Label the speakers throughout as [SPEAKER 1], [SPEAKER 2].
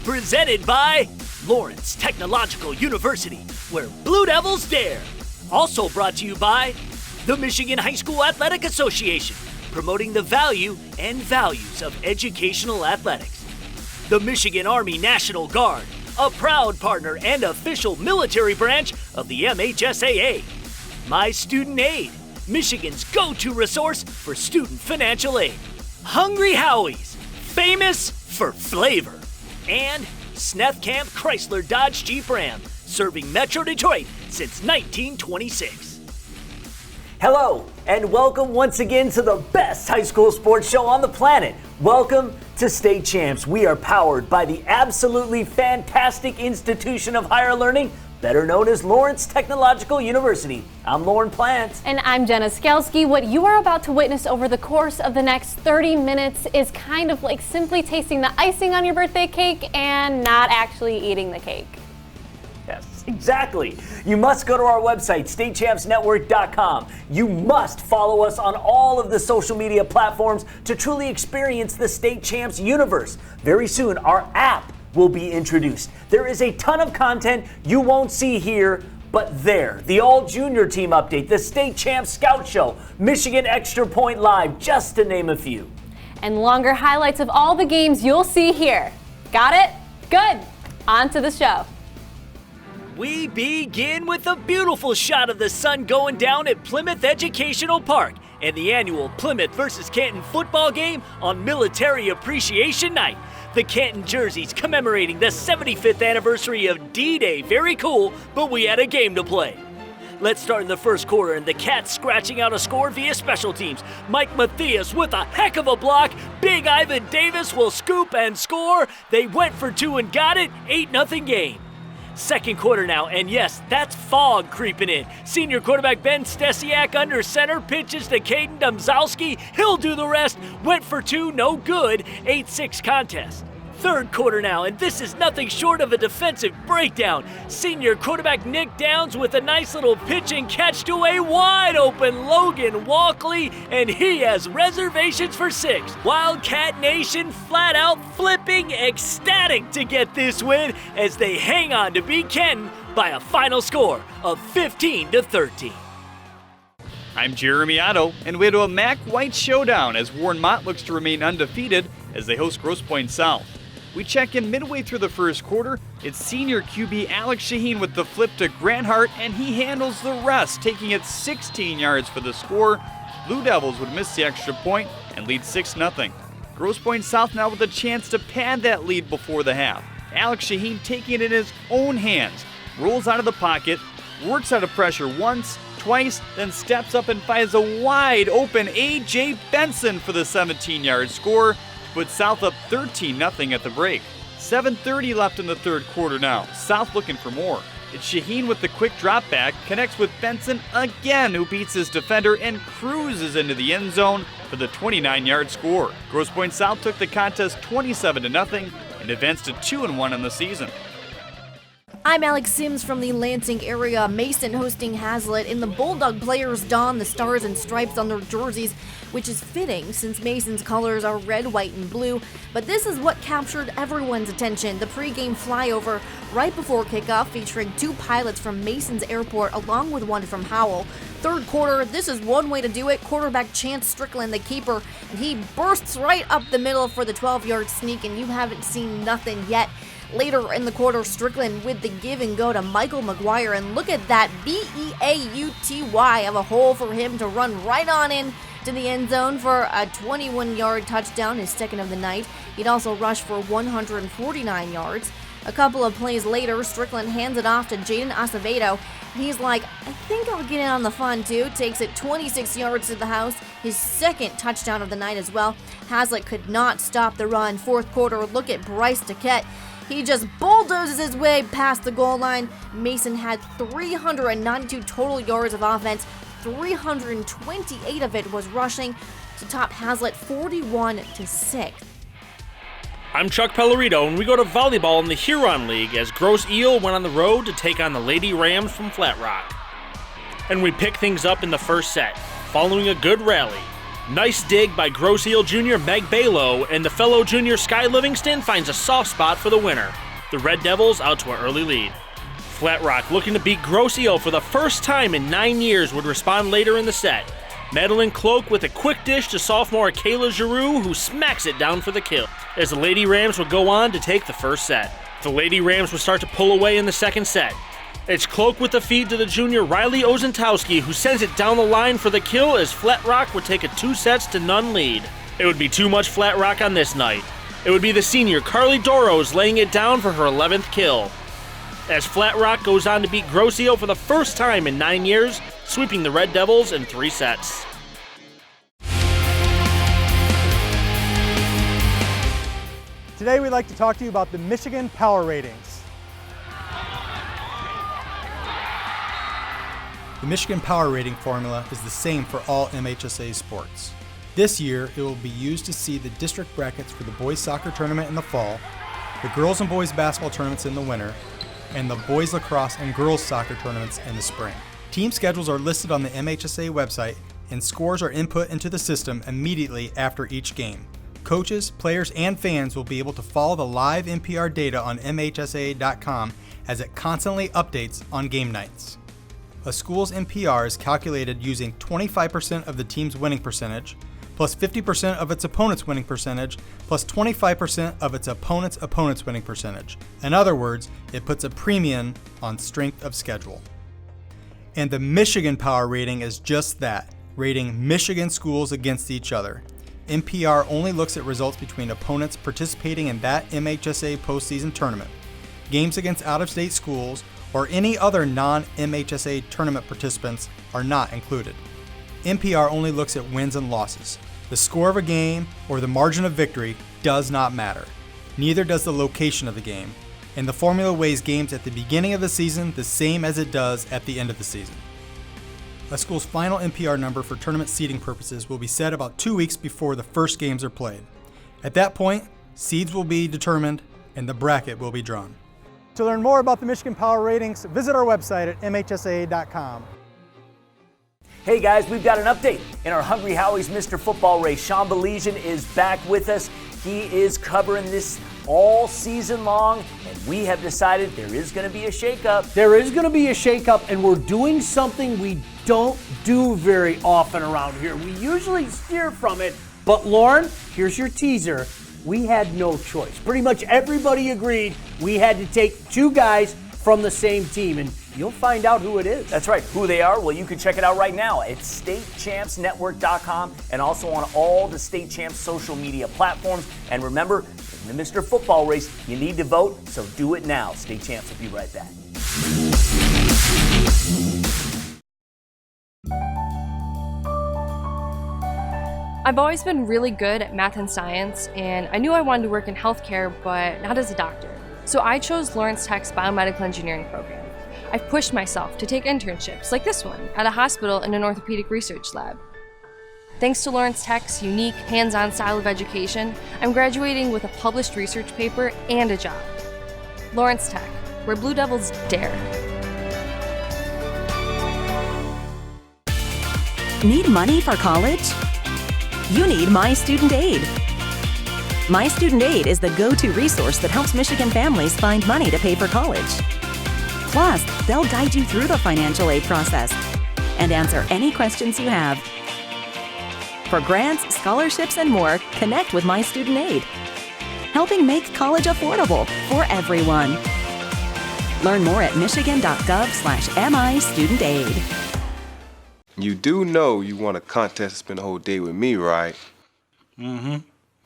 [SPEAKER 1] presented by Lawrence Technological University, where Blue Devils dare. Also brought to you by the Michigan High School Athletic Association, promoting the value and values of educational athletics. The Michigan Army National Guard, a proud partner and official military branch of the MHSAA. My Student Aid, Michigan's go-to resource for student financial aid. Hungry Howie's, famous for flavor. And Snethkamp Chrysler Dodge Jeep Ram, serving Metro Detroit since 1926.
[SPEAKER 2] Hello, and welcome once again to the best high school sports show on the planet. Welcome to State Champs. We are powered by the absolutely fantastic institution of higher learning, better known as Lawrence Technological University. I'm Lauren Plant.
[SPEAKER 3] And I'm Jenna Skelski. What you are about to witness over the course of the next 30 minutes is kind of like simply tasting the icing on your birthday cake and not actually eating the cake.
[SPEAKER 2] Yes, exactly. You must go to our website, statechampsnetwork.com. You must follow us on all of the social media platforms to truly experience the State Champs universe. Very soon, our app will be introduced. There is a ton of content you won't see here, but there. The all-junior team update, the State Champs Scout Show, Michigan Extra Point Live, just to name a few.
[SPEAKER 3] And longer highlights of all the games you'll see here. Got it? Good. On to the show.
[SPEAKER 1] We begin with a beautiful shot of the sun going down at Plymouth Educational Park and the annual Plymouth versus Canton football game on Military Appreciation Night. The Canton jerseys commemorating the 75th anniversary of D-Day. Very cool, but we had a game to play. Let's start in the first quarter, and the Cats scratching out a score via special teams. Mike Mathias with a heck of a block. Big Ivan Davis will scoop and score. They went for two and got it. 8-0 game. Second quarter now, and yes, that's fog creeping in. Senior quarterback Ben Stesiak under center, pitches to Caden Domzowski. He'll do the rest. Went for two, no good. 8-6 contest. Third quarter now, and this is nothing short of a defensive breakdown. Senior quarterback Nick Downs with a nice little pitch and catch to a wide open Logan Walkley, and he has reservations for 6. Wildcat Nation flat out flipping, ecstatic to get this win as they hang on to beat Canton by a final score of 15-13.
[SPEAKER 4] I'm Jeremy Otto, and we head to a MAC White showdown as Warren Mott looks to remain undefeated as they host Grosse Pointe South. We check in midway through the first quarter. It's senior QB Alex Shaheen with the flip to Grant Hart, and he handles the rest, taking it 16 yards for the score. Blue Devils would miss the extra point and lead 6-0. Grosse Pointe South now with a chance to pad that lead before the half. Alex Shaheen taking it in his own hands, rolls out of the pocket, works out of pressure once, twice, then steps up and finds a wide open A.J. Benson for the 17-yard score. Put South up 13-0 at the break. 7:30 left in the third quarter now. South looking for more. It's Shaheen with the quick drop back, connects with Benson again, who beats his defender and cruises into the end zone for the 29-yard score. Grosse Pointe South took the contest 27-0 and advanced to 2-1 in the season.
[SPEAKER 5] I'm Alex Sims from the Lansing area. Mason hosting Haslett, and the Bulldog players don the stars and stripes on their jerseys, which is fitting since Mason's colors are red, white, and blue. But this is what captured everyone's attention, the pregame flyover right before kickoff featuring 2 pilots from Mason's airport along with 1 from Howell. Third quarter, this is one way to do it. Quarterback Chance Strickland, the keeper, and he bursts right up the middle for the 12-yard sneak, and you haven't seen nothing yet. Later in the quarter, Strickland with the give and go to Michael McGuire, and look at that B-E-A-U-T-Y of a hole for him to run right on in to the end zone for a 21-yard touchdown, his second of the night. He'd also rushed for 149 yards. A couple of plays later, Strickland hands it off to Jaden Acevedo. He's like, I think I'll get in on the fun too. Takes it 26 yards to the house, his second touchdown of the night as well. Haslett could not stop the run. Fourth quarter, look at Bryce Duquette. He just bulldozes his way past the goal line. Mason had 392 total yards of offense. 328 of it was rushing to top Haslett 41-6.
[SPEAKER 6] I'm Chuck Pellerito, and we go to volleyball in the Huron League as Grosse Eel went on the road to take on the Lady Rams from Flat Rock. And we pick things up in the first set, following a good rally. Nice dig by Grosse Eel Jr. Meg Balo, and the fellow junior Sky Livingston finds a soft spot for the winner. The Red Devils out to an early lead. Flat Rock, looking to beat Grosse Eel for the first time in 9 years, would respond later in the set. Madeline Cloak with a quick dish to sophomore Kayla Giroux, who smacks it down for the kill, as the Lady Rams would go on to take the first set. The Lady Rams would start to pull away in the second set. It's Cloak with the feed to the junior Riley Ozentowski, who sends it down the line for the kill as Flat Rock would take a 2-0 lead. It would be too much Flat Rock on this night. It would be the senior Carly Doros laying it down for her 11th kill, as Flat Rock goes on to beat Grosse Eel for the first time in 9 years, sweeping the Red Devils in 3 sets.
[SPEAKER 7] Today we'd like to talk to you about the Michigan Power Ratings. The Michigan Power Rating formula is the same for all MHSAA sports. This year, it will be used to seed the district brackets for the boys soccer tournament in the fall, the girls and boys basketball tournaments in the winter, and the boys lacrosse and girls soccer tournaments in the spring. Team schedules are listed on the MHSAA website, and scores are input into the system immediately after each game. Coaches, players, and fans will be able to follow the live NPR data on MHSAA.com as it constantly updates on game nights. A school's NPR is calculated using 25% of the team's winning percentage, plus 50% of its opponent's winning percentage, plus 25% of its opponent's winning percentage. In other words, it puts a premium on strength of schedule. And the Michigan Power Rating is just that, rating Michigan schools against each other. NPR only looks at results between opponents participating in that MHSAA postseason tournament. Games against out-of-state schools or any other non-MHSAA tournament participants are not included. NPR only looks at wins and losses. The score of a game or the margin of victory does not matter. Neither does the location of the game, and the formula weighs games at the beginning of the season the same as it does at the end of the season. A school's final NPR number for tournament seeding purposes will be set about 2 weeks before the first games are played. At that point, seeds will be determined and the bracket will be drawn. To learn more about the Michigan Power Ratings, visit our website at MHSAA.com.
[SPEAKER 2] Hey guys, we've got an update. In our Hungry Howie's Mr. Football race, Sean Belizean is back with us. He is covering this all season long, and we have decided there is going to be a shakeup.
[SPEAKER 8] There is going to be a shakeup, and we're doing something we don't do very often around here. We usually steer from it, but Lauren, here's your teaser. We had no choice. Pretty much everybody agreed we had to take 2 guys from the same team, and you'll find out who it is.
[SPEAKER 2] That's right. Who they are? Well, you can check it out right now at statechampsnetwork.com and also on all the State Champs social media platforms. And remember, in the Mr. Football race, you need to vote, so do it now. State Champs will be right back.
[SPEAKER 9] I've always been really good at math and science, and I knew I wanted to work in healthcare, but not as a doctor. So I chose Lawrence Tech's biomedical engineering program. I've pushed myself to take internships, like this one, at a hospital in an orthopedic research lab. Thanks to Lawrence Tech's unique, hands-on style of education, I'm graduating with a published research paper and a job. Lawrence Tech, where Blue Devils dare.
[SPEAKER 10] Need money for college? You need My Student Aid. My Student Aid is the go-to resource that helps Michigan families find money to pay for college. Plus, they'll guide you through the financial aid process and answer any questions you have. For grants, scholarships, and more, connect with My Student Aid, helping make college affordable for everyone. Learn more at michigan.gov/MIStudentAid.
[SPEAKER 11] You do know you want a contest to spend the whole day with me, right?
[SPEAKER 12] Mm-hmm.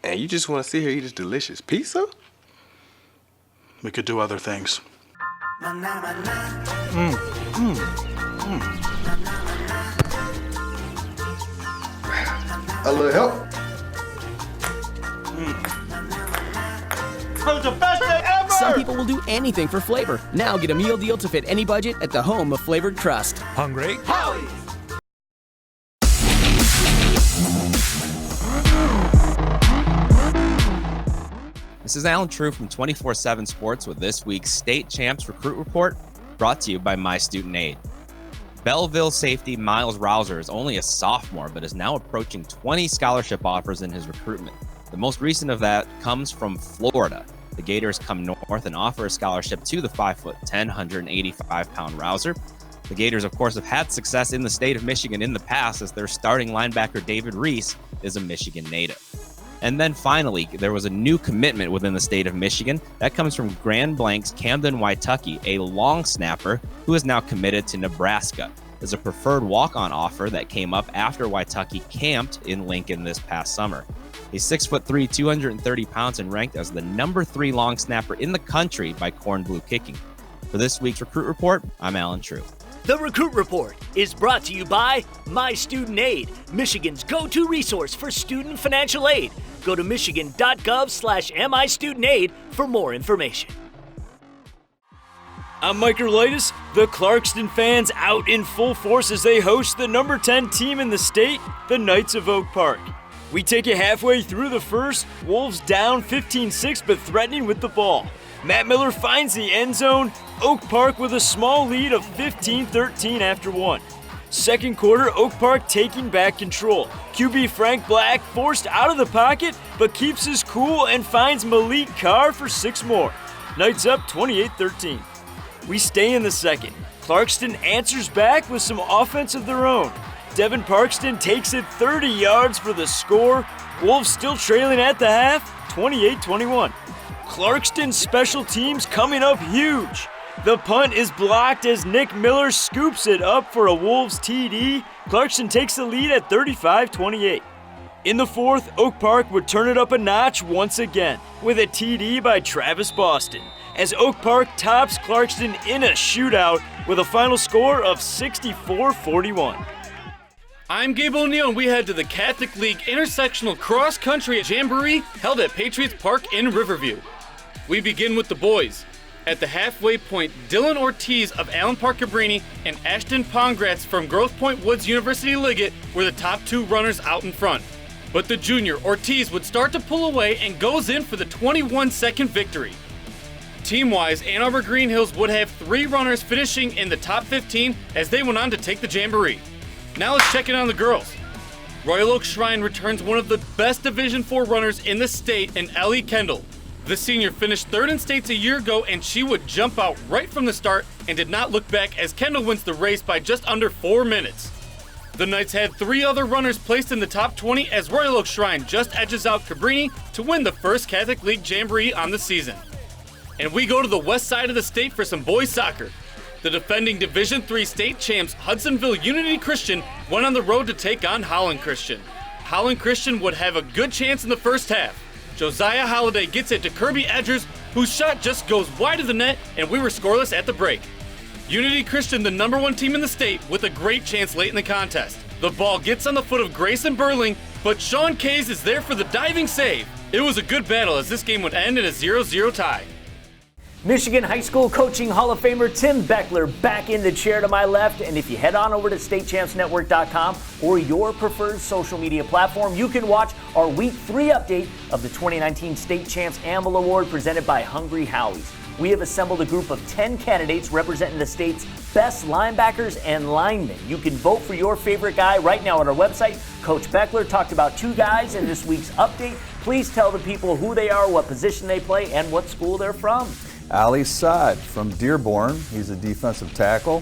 [SPEAKER 11] And you just want to sit here and eat this delicious pizza?
[SPEAKER 12] We could do other things.
[SPEAKER 11] A little help?
[SPEAKER 13] That was the best day ever! Some people will do anything for flavor. Now get a meal deal to fit any budget at the home of Flavored Crust.
[SPEAKER 12] Hungry?
[SPEAKER 13] Howie!
[SPEAKER 14] This is Alan True from 24/7 Sports with this week's State Champs Recruit Report, brought to you by My Student Aid. Belleville safety Miles Rouser is only a sophomore, but is now approaching 20 scholarship offers in his recruitment. The most recent of that comes from Florida. The Gators come north and offer a scholarship to the 5'10", 185-pound Rouser. The Gators, of course, have had success in the state of Michigan in the past, as their starting linebacker David Reese is a Michigan native. And then finally, there was a new commitment within the state of Michigan. That comes from Grand Blank's Camden Waitukee, a long snapper who is now committed to Nebraska. There's a preferred walk-on offer that came up after Waitukee camped in Lincoln this past summer. He's 6'3", 230 pounds, and ranked as the number 3 long snapper in the country by Corn Blue Kicking. For this week's Recruit Report, I'm Alan True.
[SPEAKER 1] The Recruit Report is brought to you by My Student Aid, Michigan's go-to resource for student financial aid. Go to michigan.gov/MIStudentAid for more information.
[SPEAKER 15] I'm Mike Erlitis. The Clarkston fans out in full force as they host the number 10 team in the state, the Knights of Oak Park. We take it halfway through the first, Wolves down 15-6 but threatening with the ball. Matt Miller finds the end zone, Oak Park with a small lead of 15-13 after one. Second quarter, Oak Park taking back control. QB Frank Black forced out of the pocket, but keeps his cool and finds Malik Carr for 6 more. Knights up 28-13. We stay in the second. Clarkston answers back with some offense of their own. Devin Parkston takes it 30 yards for the score. Wolves still trailing at the half, 28-21. Clarkston's special teams coming up huge. The punt is blocked as Nick Miller scoops it up for a Wolves TD. Clarkston takes the lead at 35-28. In the fourth, Oak Park would turn it up a notch once again with a TD by Travis Boston, as Oak Park tops Clarkston in a shootout with a final score of 64-41.
[SPEAKER 16] I'm Gabe O'Neill, and we head to the Catholic League Intersectional Cross Country Jamboree held at Patriots Park in Riverview. We begin with the boys. At the halfway point, Dylan Ortiz of Allen Park Cabrini and Ashton Pongratz from Grosse Pointe Woods University Liggett were the top 2 runners out in front. But the junior, Ortiz, would start to pull away and goes in for the 21-second victory. Team-wise, Ann Arbor Green Hills would have 3 runners finishing in the top 15 as they went on to take the Jamboree. Now let's check in on the girls. Royal Oak Shrine returns one of the best Division IV runners in the state in Ellie Kendall. The senior finished 3rd in states a year ago, and she would jump out right from the start and did not look back as Kendall wins the race by just under 4 minutes. The Knights had 3 other runners placed in the top 20 as Royal Oak Shrine just edges out Cabrini to win the first Catholic League Jamboree on the season. And we go to the west side of the state for some boys soccer. The defending Division III state champs Hudsonville Unity Christian went on the road to take on Holland Christian. Holland Christian would have a good chance in the first half. Josiah Holliday gets it to Kirby Edgers, whose shot just goes wide of the net, and we were scoreless at the break. Unity Christian, the number 1 team in the state, with a great chance late in the contest. The ball gets on the foot of Grayson Burling, but Sean Kays is there for the diving save. It was a good battle as this game would end in a 0-0 tie.
[SPEAKER 2] Michigan High School Coaching Hall of Famer Tim Beckler back in the chair to my left. And if you head on over to statechampsnetwork.com or your preferred social media platform, you can watch our Week 3 update of the 2019 State Champs Amble Award presented by Hungry Howie's. We have assembled a group of 10 candidates representing the state's best linebackers and linemen. You can vote for your favorite guy right now on our website. Coach Beckler talked about 2 guys in this week's update. Please tell the people who they are, what position they play, and what school they're from.
[SPEAKER 17] Ali Saad from Dearborn, he's a defensive tackle,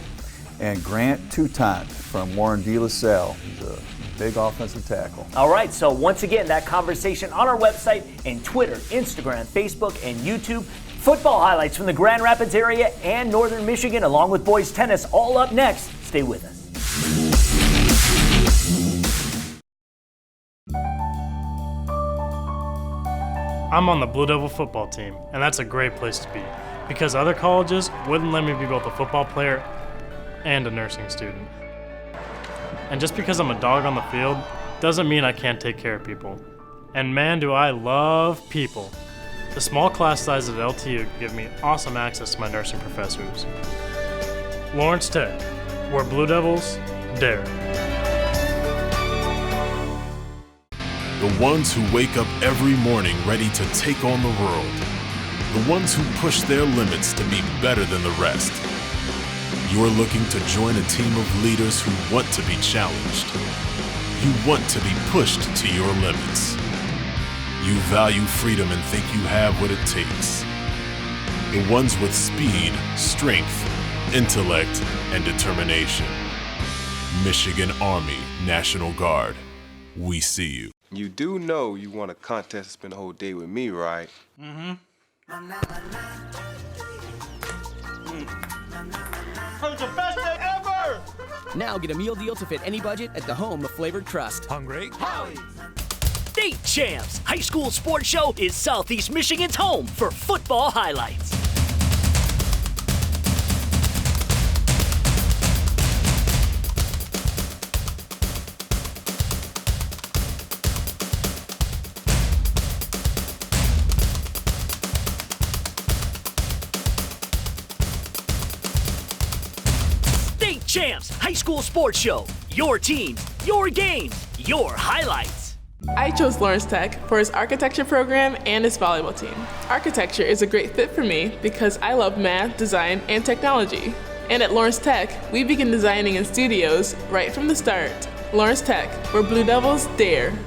[SPEAKER 17] and Grant Toutant from Warren De La Salle, he's a big offensive tackle.
[SPEAKER 2] All right, so once again, that conversation on our website and Twitter, Instagram, Facebook, and YouTube. Football highlights from the Grand Rapids area and Northern Michigan, along with boys tennis, all up next. Stay with us.
[SPEAKER 18] I'm on the Blue Devil football team, and that's a great place to be because other colleges wouldn't let me be both a football player and a nursing student. And just because I'm a dog on the field doesn't mean I can't take care of people. And man, do I love people. The small class size at LTU give me awesome access to my nursing professors. Lawrence Tech, where Blue Devils dare.
[SPEAKER 19] The ones who wake up every morning ready to take on the world. The ones who push their limits to be better than the rest. You're looking to join a team of leaders who want to be challenged. You want to be pushed to your limits. You value freedom and think you have what it takes. The ones with speed, strength, intellect, and determination. Michigan Army National Guard. We see you.
[SPEAKER 11] You do know you want a contest to spend the whole day with me, right?
[SPEAKER 12] Mm-hmm.
[SPEAKER 13] It's the best day ever! Now get a meal deal to fit any budget at the home of Flavored Trust.
[SPEAKER 1] Hungry? Howie! State Champs High School Sports Show is Southeast Michigan's home for football highlights. State Champs High School Sports Show. Your teams, your games, your highlights.
[SPEAKER 20] I chose Lawrence Tech for its architecture program and its volleyball team. Architecture is a great fit for me because I love math, design, and technology. And at Lawrence Tech, we begin designing in studios right from the start. Lawrence Tech, where Blue Devils dare.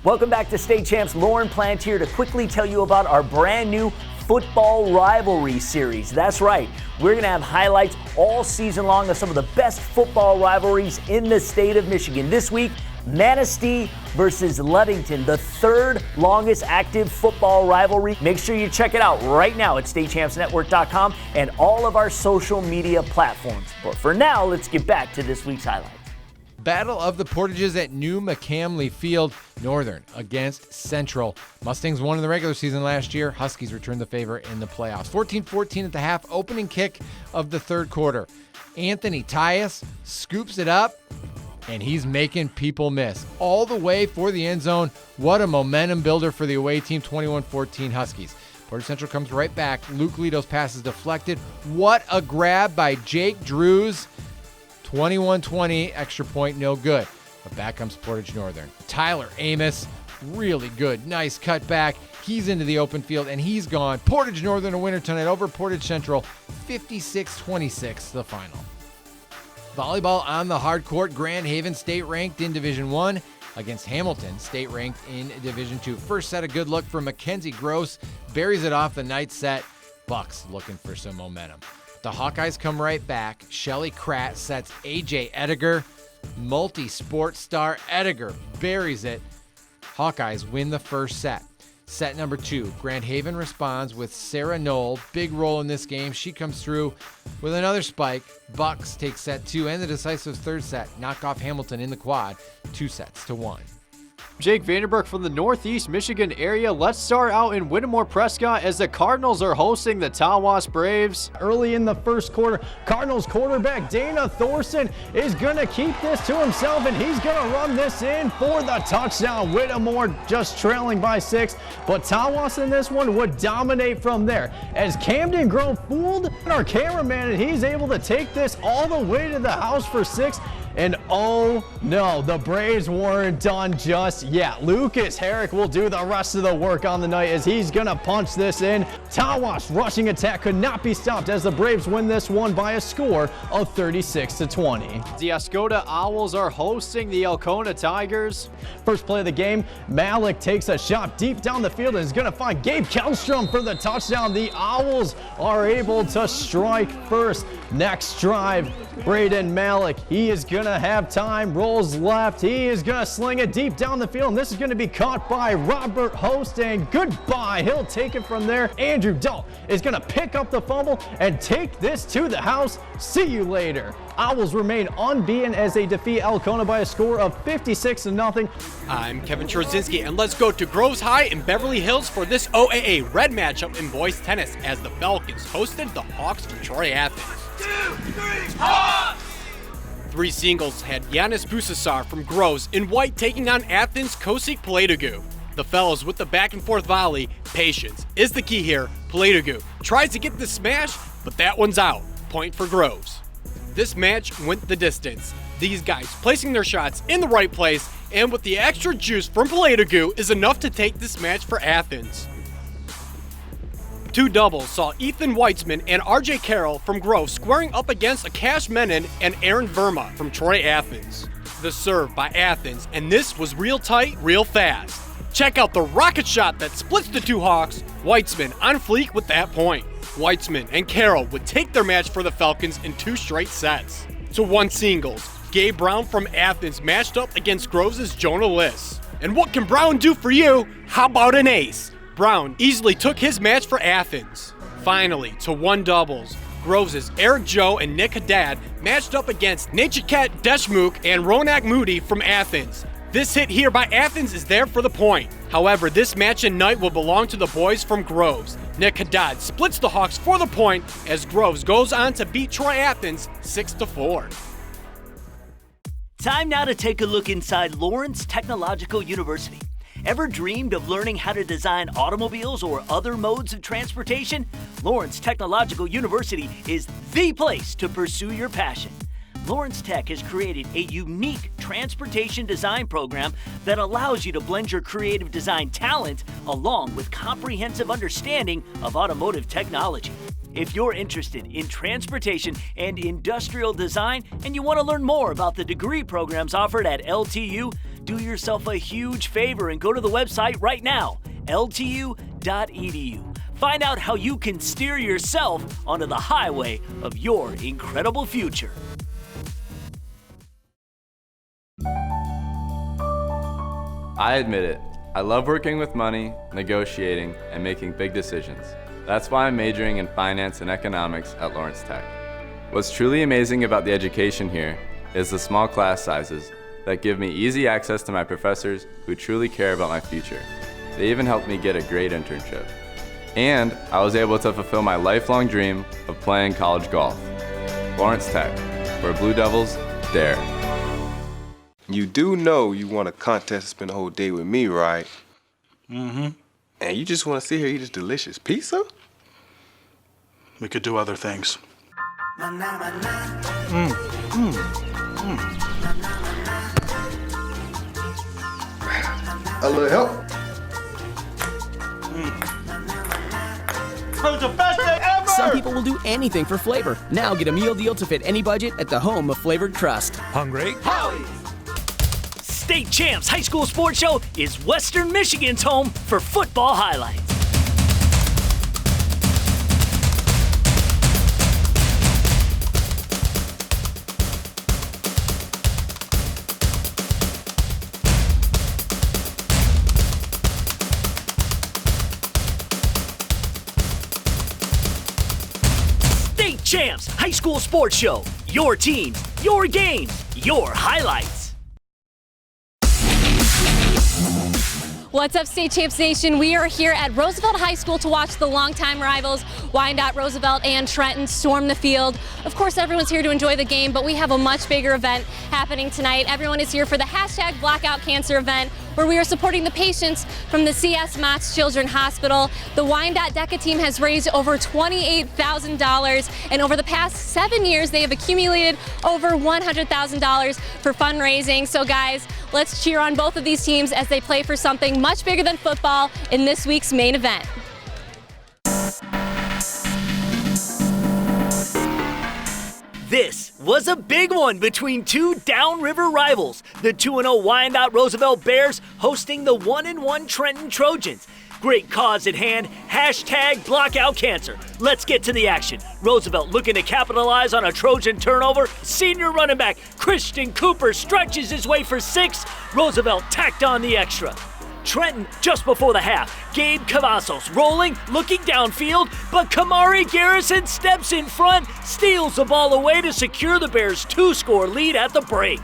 [SPEAKER 2] Welcome back to State Champs. Lauren Plant here to quickly tell you about our brand new Football Rivalry Series. That's right. We're going to have highlights all season long of some of the best football rivalries in the state of Michigan. This week, Manistee versus Ludington, the third longest active football rivalry. Make sure you check it out right now at statechampsnetwork.com and all of our social media platforms. But for now, let's get back to this week's highlights.
[SPEAKER 21] Battle of the Portages at New McCamley Field. Northern against Central. Mustangs won in the regular season last year. Huskies returned the favor in the playoffs. 14-14 at the half, opening kick of the third quarter. Anthony Tyus scoops it up, and he's making people miss. All the way for the end zone. What a momentum builder for the away team, 21-14 Huskies. Portage Central comes right back. Luke Lito's pass is deflected. What a grab by Jake Drews. 21-20, extra point, no good. But back comes Portage Northern. Tyler Amos, really good, nice cutback. He's into the open field, and he's gone. Portage Northern a winner tonight over Portage Central, 56-26, the final. Volleyball on the hard court. Grand Haven, state-ranked in Division I, against Hamilton, state-ranked in Division II. First set, a good look for Mackenzie Grosse. Buries it off the night set. Bucks looking for some momentum. The Hawkeyes come right back. Shelly Kratt sets A.J. Ediger. Multi-sport star Ediger buries it. Hawkeyes win the first set. Set number 2, Grand Haven responds with Sarah Knoll. Big role in this game. She comes through with another spike. Bucks take set 2 and the decisive third set. Knock off Hamilton in the quad, 2-1.
[SPEAKER 22] Jake Vanderberg from the Northeast Michigan area. Let's start out in Whittemore Prescott as the Cardinals are hosting the Tawas Braves.
[SPEAKER 23] Early in the first quarter, Cardinals quarterback Dana Thorson is going to keep this to himself, and he's going to run this in for the touchdown. Whittemore just trailing by 6, but Tawas in this one would dominate from there. As Camden Grove fooled our cameraman, and he's able to take this all the way to the house for 6. And oh no, the Braves weren't done just yet. Lucas Herrick will do the rest of the work on the night as he's gonna punch this in. Tawas rushing attack could not be stopped as the Braves win this one by a score of 36-20.
[SPEAKER 22] The Escoda Owls are hosting the Elkona Tigers.
[SPEAKER 23] First play of the game, Malik takes a shot deep down the field and is gonna find Gabe Kellstrom for the touchdown. The Owls are able to strike first. Next drive, Braden Malik, he is gonna have time, rolls left, he is gonna sling it deep down the field, and this is gonna be caught by Robert Host, and goodbye, he'll take it from there. Andrew Dull is gonna pick up the fumble and take this to the house. See you later. Owls remain unbeaten as they defeat Elkona by a score of 56-0.
[SPEAKER 24] I'm Kevin Trozinski, and let's go to Grosse High in Beverly Hills for this OAA Red matchup in boys tennis as the Falcons hosted the Hawks from Troy Athens. 2, 3, Hawks! 3 singles had Yanis Busasar from Grosse in white taking on Athens' Kosik Peletagu. The fellows with the back and forth volley, patience is the key here. Peletagu tries to get the smash, but that one's out. Point for Grosse. This match went the distance. These guys placing their shots in the right place, and with the extra juice from Peletagu is enough to take this match for Athens. Two doubles saw Ethan Weitzman and RJ Carroll from Grosse squaring up against Akash Menon and Aaron Verma from Troy Athens. The serve by Athens, and this was real tight, real fast. Check out the rocket shot that splits the two Hawks. Weitzman on fleek with that point. Weitzman and Carroll would take their match for the Falcons in 2 straight sets. To 1 singles, Gabe Brown from Athens matched up against Grosse's Jonah Liss. And what can Brown do for you? How about an ace? Brown easily took his match for Athens. Finally, to 1 doubles, Grosse's Eric Joe and Nick Haddad matched up against Nachiket Deshmukh and Ronak Moody from Athens. This hit here by Athens is there for the point. However, this match and night will belong to the boys from Grosse. Nick Haddad splits the Hawks for the point as Grosse goes on to beat Troy Athens 6-4.
[SPEAKER 1] Time now to take a look inside Lawrence Technological University. Ever dreamed of learning how to design automobiles or other modes of transportation? Lawrence Technological University is the place to pursue your passion. Lawrence Tech has created a unique transportation design program that allows you to blend your creative design talent along with comprehensive understanding of automotive technology. If you're interested in transportation and industrial design and you want to learn more about the degree programs offered at LTU, do yourself a huge favor and go to the website right now, ltu.edu. Find out how you can steer yourself onto the highway of your incredible future.
[SPEAKER 3] I admit it, I love working with money, negotiating, and making big decisions. That's why I'm majoring in finance and economics at Lawrence Tech. What's truly amazing about the education here is the small class sizes that give me easy access to my professors who truly care about my future. They even helped me get a great internship. And I was able to fulfill my lifelong dream of playing college golf. Lawrence Tech, where Blue Devils dare.
[SPEAKER 11] You do know you want a contest to spend the whole day with me, right?
[SPEAKER 12] Mm-hmm.
[SPEAKER 11] And you just want to sit here and eat this delicious pizza?
[SPEAKER 12] We could do other things.
[SPEAKER 11] A little help?
[SPEAKER 13] That was the best day ever! Some people will do anything for flavor. Now get a meal deal to fit any budget at the home of flavored crust.
[SPEAKER 1] Hungry? Howie! State Champs High School Sports Show is Western Michigan's home for football highlights. State Champs High School Sports Show. Your teams, your games, your highlights.
[SPEAKER 4] What's up, State Champs Nation? We are here at Roosevelt High School to watch the longtime rivals, Wyandotte, Roosevelt, and Trenton storm the field. Of course, everyone's here to enjoy the game, but we have a much bigger event happening tonight. Everyone is here for the hashtag Blackout Cancer event, where we are supporting the patients from the CS Mott Children's Hospital. The Wyandotte DECA team has raised over $28,000, and over the past 7 years, they have accumulated over $100,000 for fundraising. So guys, let's cheer on both of these teams as they play for something much bigger than football in this week's main event.
[SPEAKER 1] This was a big one between two downriver rivals, the 2-0 Wyandotte Roosevelt Bears hosting the 1-1 Trenton Trojans. Great cause at hand, hashtag Blackout Cancer. Let's get to the action. Roosevelt looking to capitalize on a Trojan turnover. Senior running back Christian Cooper stretches his way for 6. Roosevelt tacked on the extra. Trenton, just before the half, Gabe Cavazos rolling, looking downfield, but Kamari Garrison steps in front, steals the ball away to secure the Bears' 2-score lead at the break.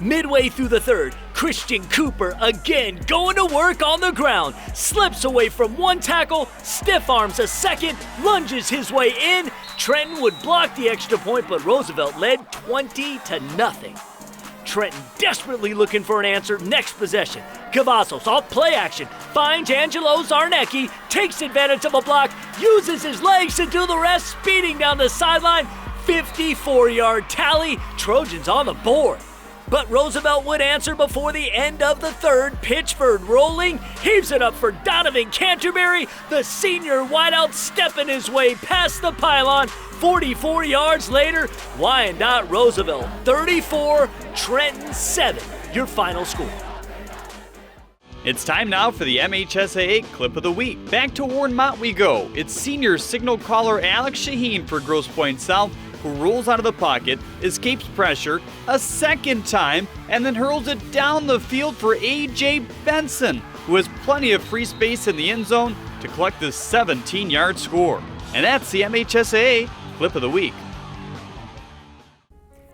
[SPEAKER 1] Midway through the third, Christian Cooper again going to work on the ground, slips away from one tackle, stiff arms a second, lunges his way in. Trenton would block the extra point, but Roosevelt led 20-0. Trenton desperately looking for an answer next possession. Cavazos off play action, finds Angelo Zarnecki, takes advantage of a block, uses his legs to do the rest, speeding down the sideline. 54-yard tally, Trojans on the board. But Roosevelt would answer before the end of the third. Pitchford rolling, heaves it up for Donovan Canterbury. The senior wideout stepping his way past the pylon. 44 yards later, Wyandotte Roosevelt 34, Trenton 7. Your final score.
[SPEAKER 5] It's time now for the MHSAA Clip of the Week. Back to Warren Mott we go. It's senior signal caller Alex Shaheen for Grosse Pointe South, who rolls out of the pocket, escapes pressure a second time, and then hurls it down the field for A.J. Benson, who has plenty of free space in the end zone to collect this 17-yard score. And that's the MHSAA Clip of the Week.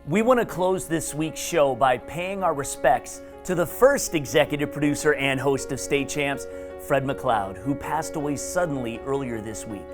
[SPEAKER 2] We want to close this week's show by paying our respects to the first executive producer and host of State Champs, Fred McLeod, who passed away suddenly earlier this week.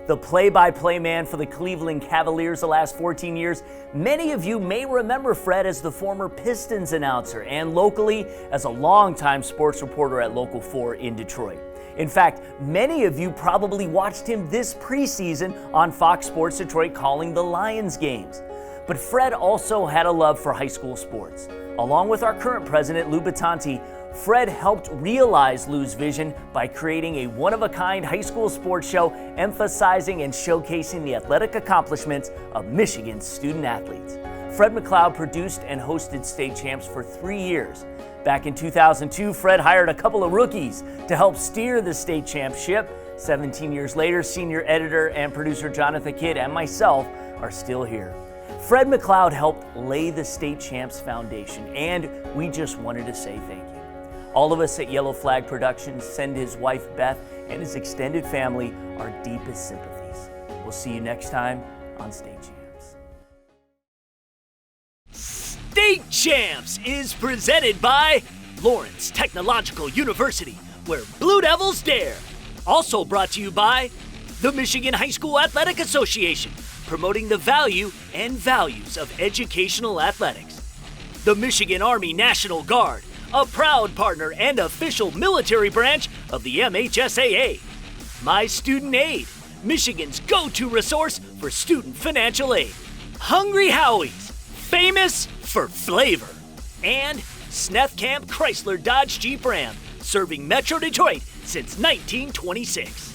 [SPEAKER 2] The play-by-play man for the Cleveland Cavaliers the last 14 years, many of you may remember Fred as the former Pistons announcer and locally as a longtime sports reporter at Local 4 in Detroit. In fact, many of you probably watched him this preseason on Fox Sports Detroit calling the Lions games. But Fred also had a love for high school sports. Along with our current president, Lou Battanti, Fred helped realize Lou's vision by creating a one-of-a-kind high school sports show emphasizing and showcasing the athletic accomplishments of Michigan's student athletes. Fred McLeod produced and hosted State Champs for 3 years. Back in 2002, Fred hired a couple of rookies to help steer the State Champs ship. 17 years later, senior editor and producer Jonathan Kidd and myself are still here. Fred McLeod helped lay the State Champs foundation, and we just wanted to say thank you. All of us at Yellow Flag Productions send his wife Beth and his extended family our deepest sympathies. We'll see you next time on State Champs.
[SPEAKER 1] State Champs is presented by Lawrence Technological University, where Blue Devils dare. Also brought to you by the Michigan High School Athletic Association, promoting the value and values of educational athletics. The Michigan Army National Guard, a proud partner and official military branch of the MHSAA. My Student Aid, Michigan's go-to resource for student financial aid. Hungry Howie's, famous for flavor. And Snethkamp Chrysler Dodge Jeep Ram, serving Metro Detroit since 1926.